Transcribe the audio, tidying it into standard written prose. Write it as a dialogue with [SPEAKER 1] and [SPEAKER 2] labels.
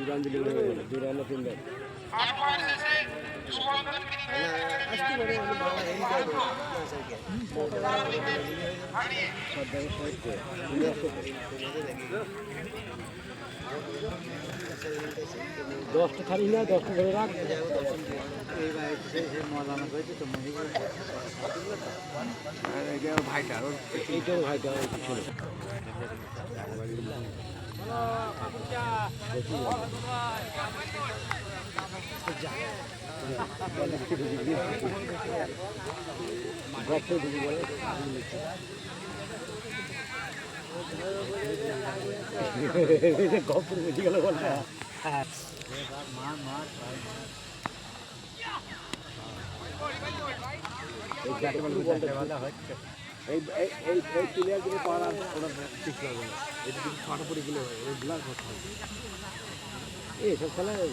[SPEAKER 1] run দিলে 2 run না 3 run আসতে পারে দশটা ছাড়ি না 10টা ধরে রাখ ভাইটা এইটাও ভাইটা ছিল গপ্প ঢুকি বলে গপ্প বেশি গেল বলটা এই প্লেয়ারগুলো পাওয়ার ওরা ঠিক লাগবে না এটা যদি ছটা পরে গেলে হয় ওই ব্লার করতে হবে এইসব খেলায়